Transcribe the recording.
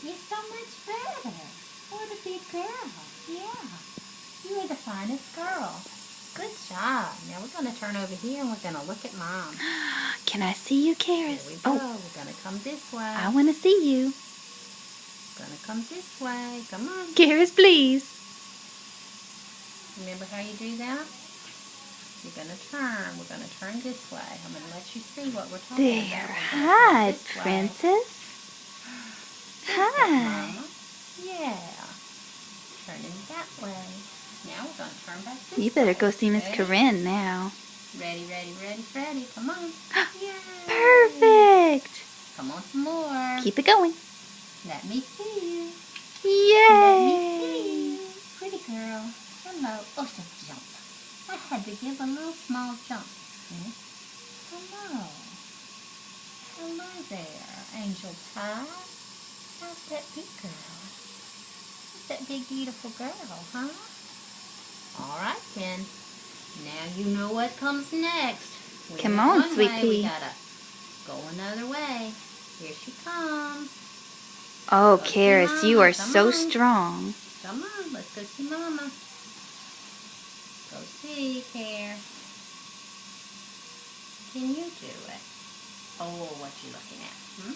You're so much better. What a big girl. Yeah. You are the finest girl. Good job. Now we're going to turn over here and we're going to look at Mom. Can I see you, Here Karis? we go. We're going to come this way. I want to see you. Going to come this way. Come on. Karis, please. Remember how you do that? You're going to turn. We're going to turn this way. I'm going to let you see what we're talking There. about. Hi, Princess. Hi. Mama. Yeah. Turning that way. Now we're going to turn back this way. You better go see Miss Ready? Corinne now. Ready, ready, ready, ready. Come on. Yay. Perfect. Come on some more. Keep it going. Let me see you. Yay. Let me see you. Pretty girl. Hello. Oh, it's a jump. I had to give a little small jump. Hmm? Hello. Hello there, Angel Pie. How's that big girl? Who's that big, beautiful girl, huh? All right, then. Now you know what comes next. We Come went on, one sweet way, pea. we gotta go another way. Here she comes. Oh, Go see Karis, you Mama. are Come so on. strong. Come on, let's go see Mama. Go see, Care. Can you do it? Oh, what you looking at? Hmm?